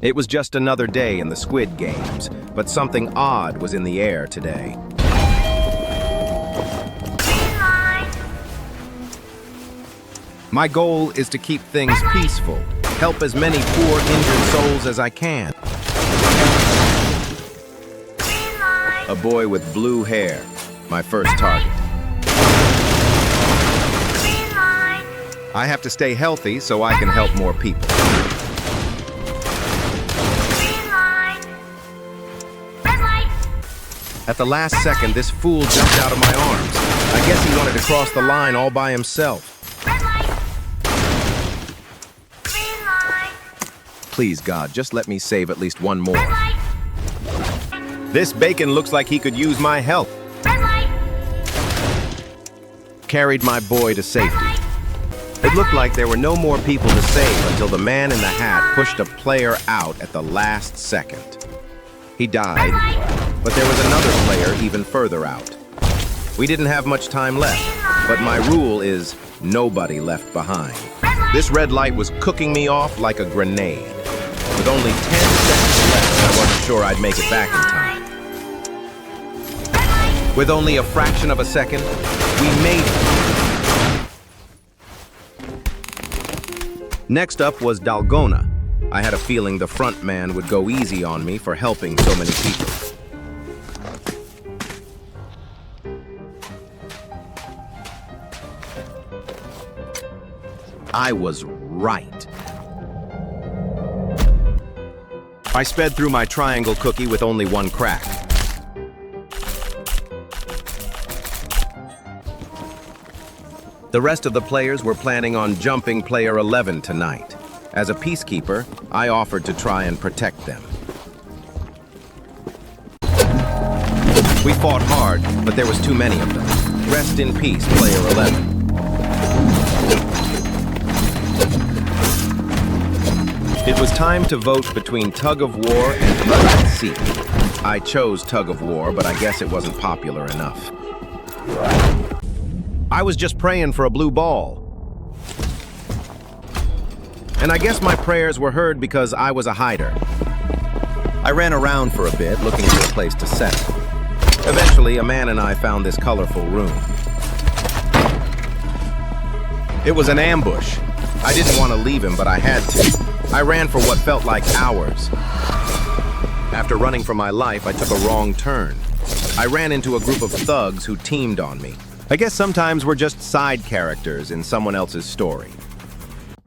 It was just another day in the Squid Games, but something odd was in the air today. My goal is to keep things peaceful, help as many poor injured souls as I can. A boy with blue hair, my first target. I have to stay healthy so I can help more people. At the last second, this fool jumped out of my arms. I guess he wanted to cross the line all by himself. Please, God, just let me save at least one more. This bacon looks like he could use my help. Carried my boy to safety. It looked like there were no more people to save until the man in the hat pushed a player out at the last second. He died, but there was another player even further out. We didn't have much time left, but my rule is nobody left behind. This red light was cooking me off like a grenade. With only 10 seconds left, I wasn't sure I'd make it back in time. With only a fraction of a second, we made it. Next up was Dalgona. I had a feeling the front man would go easy on me for helping so many people. I was right. I sped through my triangle cookie with only one crack. The rest of the players were planning on jumping player 11 tonight. As a peacekeeper, I offered to try and protect them. We fought hard, but there was too many of them. Rest in peace, player 11. It was time to vote between tug of war and hide and seek. I chose tug of war, but I guess it wasn't popular enough. I was just praying for a blue ball. And I guess my prayers were heard because I was a hider. I ran around for a bit, looking for a place to settle. Eventually, a man and I found this colorful room. It was an ambush. I didn't want to leave him, but I had to. I ran for what felt like hours. After running for my life, I took a wrong turn. I ran into a group of thugs who teamed on me. I guess sometimes we're just side characters in someone else's story.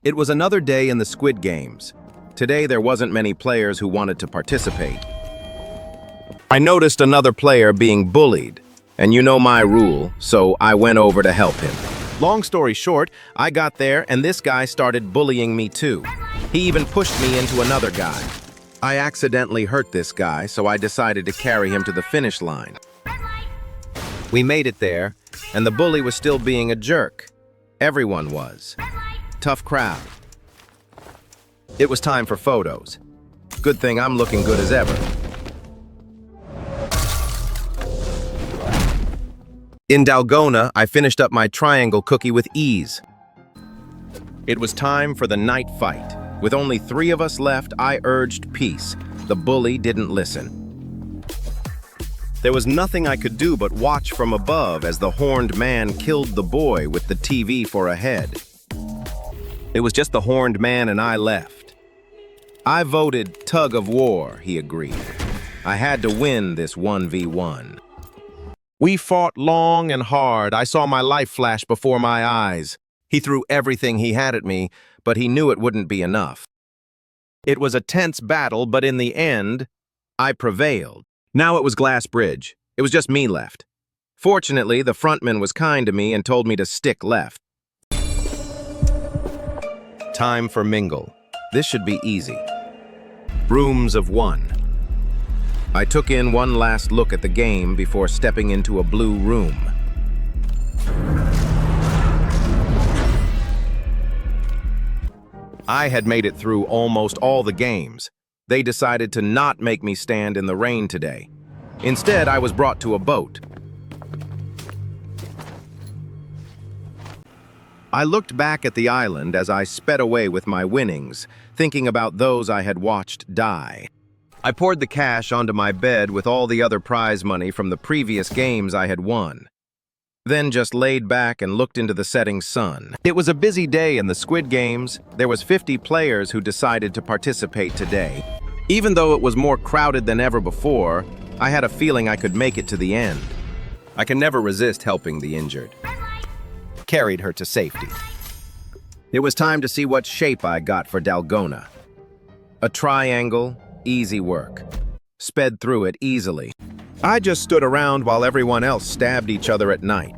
It was another day in the Squid Games. Today there wasn't many players who wanted to participate. I noticed another player being bullied, and you know my rule, so I went over to help him. Long story short, I got there and this guy started bullying me too. He even pushed me into another guy. I accidentally hurt this guy, so I decided to carry him to the finish line. We made it there, and the bully was still being a jerk. Everyone was. Tough crowd. It was time for photos. Good thing I'm looking good as ever. In Dalgona, I finished up my triangle cookie with ease. It was time for the night fight. With only 3 of us left, I urged peace. The bully didn't listen. There was nothing I could do but watch from above as the horned man killed the boy with the TV for a head. It was just the horned man and I left. I voted tug of war, he agreed. I had to win this 1v1. We fought long and hard. I saw my life flash before my eyes. He threw everything he had at me, but he knew it wouldn't be enough. It was a tense battle, but in the end, I prevailed. Now it was Glass Bridge. It was just me left. Fortunately, the frontman was kind to me and told me to stick left. Time for mingle. This should be easy. Rooms of 1. I took in one last look at the game before stepping into a blue room. I had made it through almost all the games. They decided to not make me stand in the rain today. Instead, I was brought to a boat. I looked back at the island as I sped away with my winnings, thinking about those I had watched die. I poured the cash onto my bed with all the other prize money from the previous games I had won. Then just laid back and looked into the setting sun. It was a busy day in the Squid Games. There was 50 players who decided to participate today. Even though it was more crowded than ever before, I had a feeling I could make it to the end. I can never resist helping the injured. Carried her to safety. It was time to see what shape I got for Dalgona. A triangle, easy work. Sped through it easily. I just stood around while everyone else stabbed each other at night.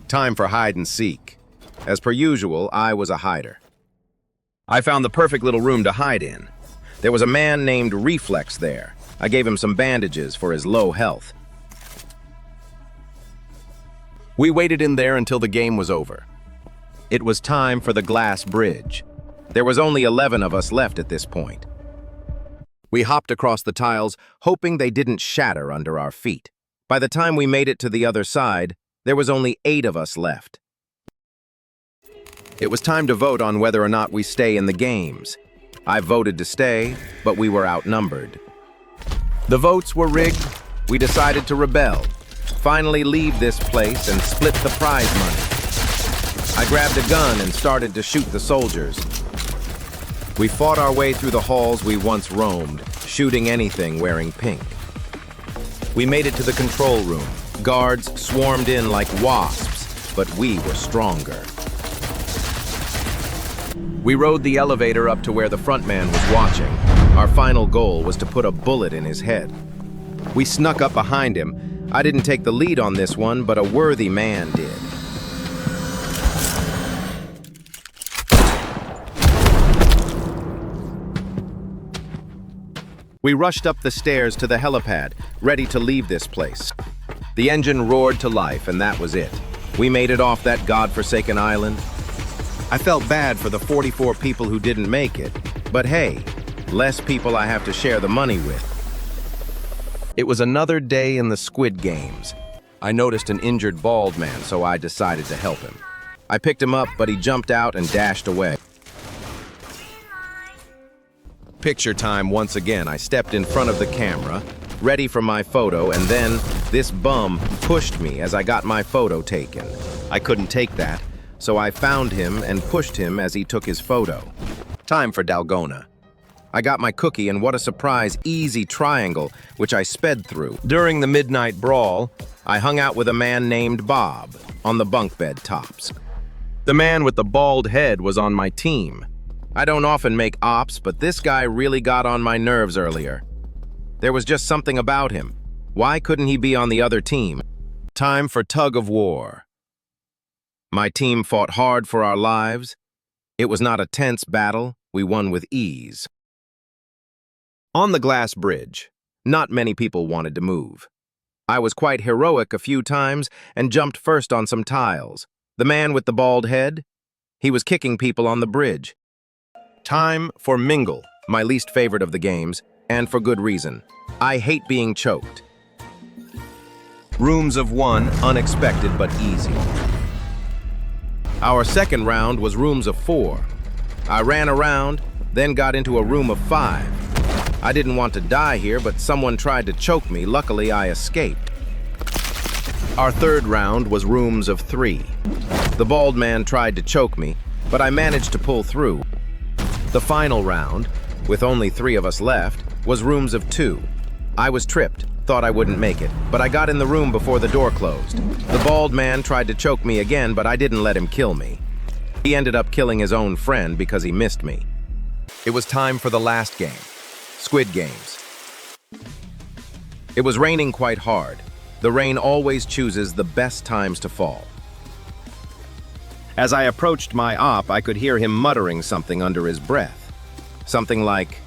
Time for hide and seek. As per usual, I was a hider. I found the perfect little room to hide in. There was a man named Reflex there. I gave him some bandages for his low health. We waited in there until the game was over. It was time for the glass bridge. There was only 11 of us left at this point. We hopped across the tiles, hoping they didn't shatter under our feet. By the time we made it to the other side, there was only 8 of us left. It was time to vote on whether or not we stay in the games. I voted to stay, but we were outnumbered. The votes were rigged. We decided to rebel, finally leave this place and split the prize money. I grabbed a gun and started to shoot the soldiers. We fought our way through the halls we once roamed, shooting anything wearing pink. We made it to the control room. Guards swarmed in like wasps, but we were stronger. We rode the elevator up to where the front man was watching. Our final goal was to put a bullet in his head. We snuck up behind him. I didn't take the lead on this one, but a worthy man did. We rushed up the stairs to the helipad, ready to leave this place. The engine roared to life, and that was it. We made it off that godforsaken island. I felt bad for the 44 people who didn't make it, but hey, less people I have to share the money with. It was another day in the Squid Games. I noticed an injured bald man, so I decided to help him. I picked him up, but he jumped out and dashed away. Picture time once again. I stepped in front of the camera, ready for my photo, and then this bum pushed me as I got my photo taken. I couldn't take that, so I found him and pushed him as he took his photo. Time for Dalgona. I got my cookie, and what a surprise, easy triangle, which I sped through. During the midnight brawl, I hung out with a man named Bob on the bunk bed tops. The man with the bald head was on my team. I don't often make ops, but this guy really got on my nerves earlier. There was just something about him. Why couldn't he be on the other team? Time for tug of war. My team fought hard for our lives. It was not a tense battle. We won with ease. On the glass bridge, not many people wanted to move. I was quite heroic a few times and jumped first on some tiles. The man with the bald head, he was kicking people on the bridge. Time for Mingle, my least favorite of the games, and for good reason. I hate being choked. Rooms of 1, unexpected but easy. Our second round was rooms of 4. I ran around, then got into a room of 5. I didn't want to die here, but someone tried to choke me. Luckily, I escaped. Our third round was rooms of 3. The bald man tried to choke me, but I managed to pull through. The final round, with only 3 of us left, was rooms of 2. I was tripped, thought I wouldn't make it, but I got in the room before the door closed. The bald man tried to choke me again, but I didn't let him kill me. He ended up killing his own friend because he missed me. It was time for the last game, Squid Games. It was raining quite hard. The rain always chooses the best times to fall. As I approached my op, I could hear him muttering something under his breath. Something like,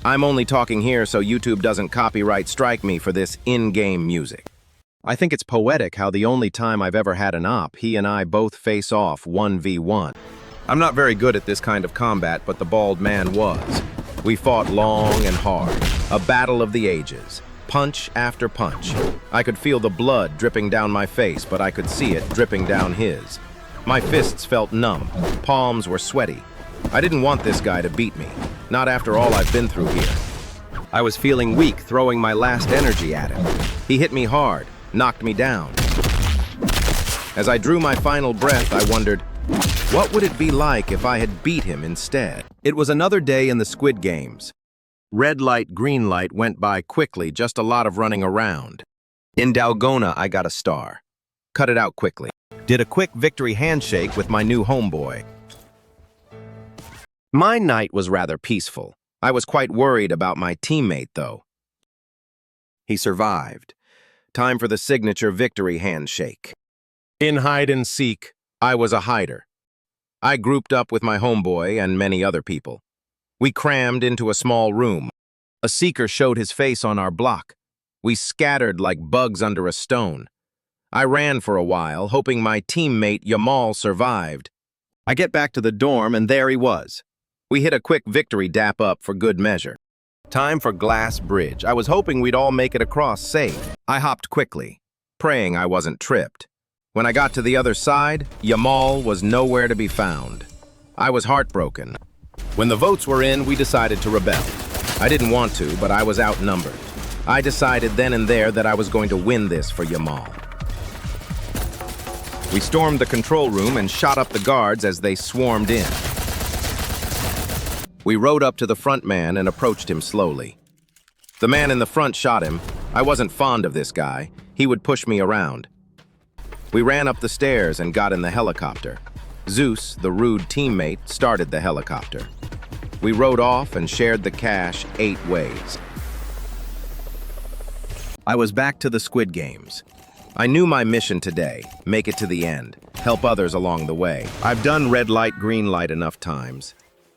"I'm only talking here so YouTube doesn't copyright strike me for this in-game music." I think it's poetic how the only time I've ever had an op, he and I both face off 1v1. I'm not very good at this kind of combat, but the bald man was. We fought long and hard, a battle of the ages, punch after punch. I could feel the blood dripping down my face, but I could see it dripping down his. My fists felt numb, palms were sweaty. I didn't want this guy to beat me, not after all I've been through here. I was feeling weak, throwing my last energy at him. He hit me hard, knocked me down. As I drew my final breath, I wondered, what would it be like if I had beat him instead? It was another day in the Squid Games. Red light, green light went by quickly, just a lot of running around. In Dalgona, I got a star. Cut it out quickly. Did a quick victory handshake with my new homeboy. My night was rather peaceful. I was quite worried about my teammate, though. He survived. Time for the signature victory handshake. In hide and seek, I was a hider. I grouped up with my homeboy and many other people. We crammed into a small room. A seeker showed his face on our block. We scattered like bugs under a stone. I ran for a while, hoping my teammate Yamal survived. I get back to the dorm and there he was. We hit a quick victory dap up for good measure. Time for Glass Bridge. I was hoping we'd all make it across safe. I hopped quickly, praying I wasn't tripped. When I got to the other side, Yamal was nowhere to be found. I was heartbroken. When the votes were in, we decided to rebel. I didn't want to, but I was outnumbered. I decided then and there that I was going to win this for Yamal. We stormed the control room and shot up the guards as they swarmed in. We rode up to the front man and approached him slowly. The man in the front shot him. I wasn't fond of this guy. He would push me around. We ran up the stairs and got in the helicopter. Zeus, the rude teammate, started the helicopter. We rode off and shared the cash 8 ways. I was back to the Squid Games. I knew my mission today, make it to the end, help others along the way. I've done red light, green light enough times.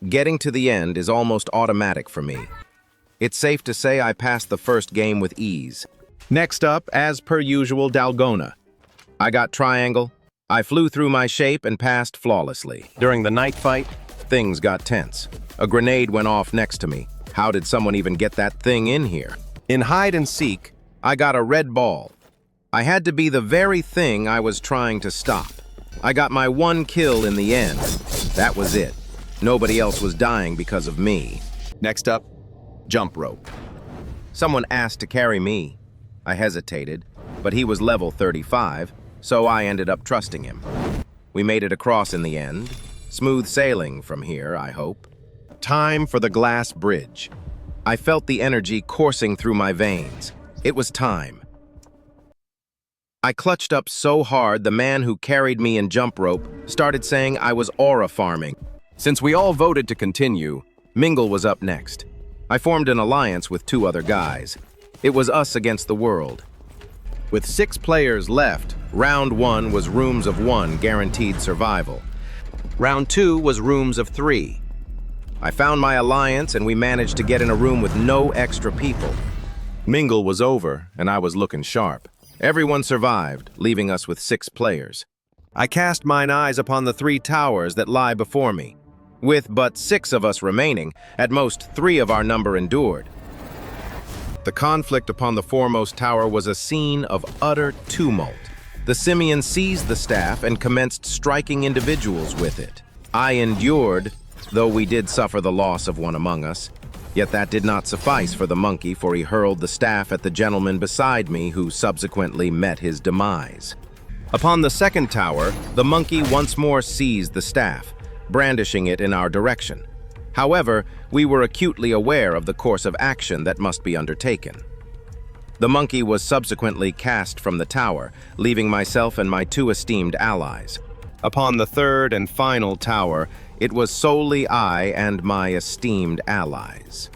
Getting to the end is almost automatic for me. It's safe to say I passed the first game with ease. Next up, as per usual, Dalgona. I got triangle. I flew through my shape and passed flawlessly. During the night fight, things got tense. A grenade went off next to me. How did someone even get that thing in here? In hide and seek, I got a red ball. I had to be the very thing I was trying to stop. I got my 1 kill in the end. That was it. Nobody else was dying because of me. Next up, jump rope. Someone asked to carry me. I hesitated, but he was level 35, so I ended up trusting him. We made it across in the end. Smooth sailing from here, I hope. Time for the glass bridge. I felt the energy coursing through my veins. It was time. I clutched up so hard the man who carried me in jump rope started saying I was aura farming. Since we all voted to continue, Mingle was up next. I formed an alliance with 2 other guys. It was us against the world. With 6 players left, round 1 was rooms of 1 guaranteed survival. Round 2 was rooms of 3. I found my alliance and we managed to get in a room with no extra people. Mingle was over and I was looking sharp. Everyone survived, leaving us with 6 players. I cast mine eyes upon the 3 towers that lie before me. With but 6 of us remaining, at most 3 of our number endured. The conflict upon the foremost tower was a scene of utter tumult. The simian seized the staff and commenced striking individuals with it. I endured, though we did suffer the loss of one among us. Yet that did not suffice for the monkey, for he hurled the staff at the gentleman beside me, who subsequently met his demise. Upon the second tower, the monkey once more seized the staff, brandishing it in our direction. However, we were acutely aware of the course of action that must be undertaken. The monkey was subsequently cast from the tower, leaving myself and my 2 esteemed allies. Upon the third and final tower, it was solely I and my esteemed allies.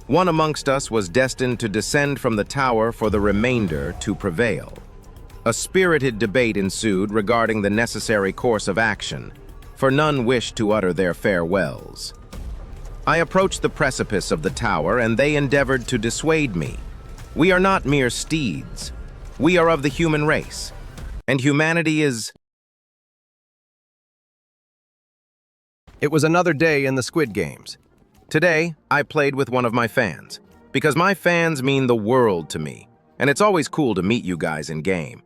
One amongst us was destined to descend from the tower for the remainder to prevail. A spirited debate ensued regarding the necessary course of action, for none wished to utter their farewells. I approached the precipice of the tower, and they endeavored to dissuade me. We are not mere steeds. We are of the human race, and humanity is... It was another day in the Squid Games. Today, I played with one of my fans, because my fans mean the world to me, and it's always cool to meet you guys in game.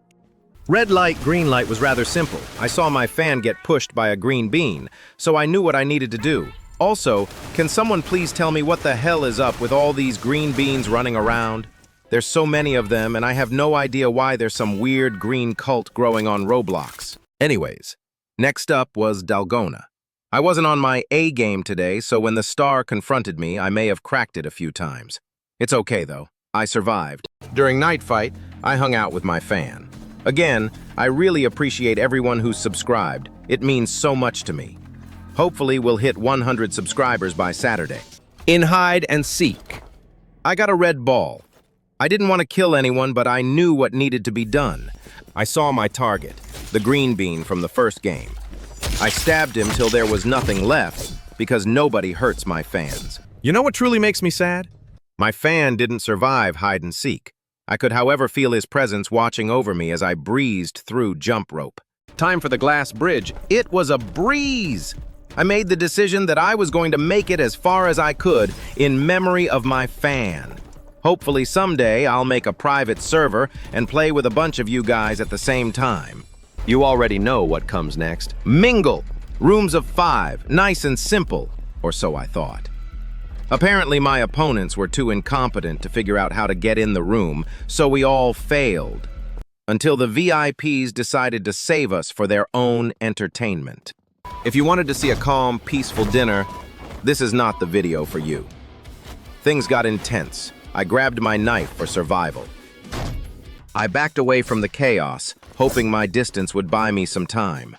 Red light, green light was rather simple. I saw my fan get pushed by a green bean, so I knew what I needed to do. Also, can someone please tell me what the hell is up with all these green beans running around? There's so many of them, and I have no idea why there's some weird green cult growing on Roblox. Anyways, next up was Dalgona. I wasn't on my A game today, so when the star confronted me, I may have cracked it a few times. It's okay, though. I survived. During Night Fight, I hung out with my fan. Again, I really appreciate everyone who's subscribed. It means so much to me. Hopefully, we'll hit 100 subscribers by Saturday. In hide and seek, I got a red ball. I didn't want to kill anyone, but I knew what needed to be done. I saw my target, the green bean from the first game. I stabbed him till there was nothing left, because nobody hurts my fans. You know what truly makes me sad? My fan didn't survive hide and seek. I could, however, feel his presence watching over me as I breezed through jump rope. Time for the glass bridge. It was a breeze! I made the decision that I was going to make it as far as I could in memory of my fan. Hopefully someday I'll make a private server and play with a bunch of you guys at the same time. You already know what comes next. Mingle! Rooms of 5, nice and simple, or so I thought. Apparently my opponents were too incompetent to figure out how to get in the room, so we all failed. Until the VIPs decided to save us for their own entertainment. If you wanted to see a calm, peaceful dinner, this is not the video for you. Things got intense. I grabbed my knife for survival. I backed away from the chaos, hoping my distance would buy me some time.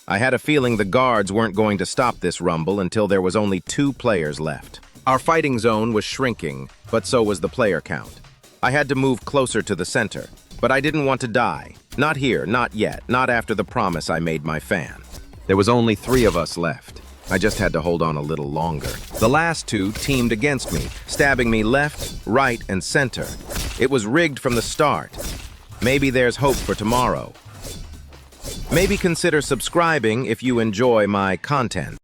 I had a feeling the guards weren't going to stop this rumble until there was only 2 players left. Our fighting zone was shrinking, but so was the player count. I had to move closer to the center, but I didn't want to die. Not here, not yet, not after the promise I made my fan. There was only 3 of us left. I just had to hold on a little longer. The last 2 teamed against me, stabbing me left, right, and center. It was rigged from the start. Maybe there's hope for tomorrow. Maybe consider subscribing if you enjoy my content.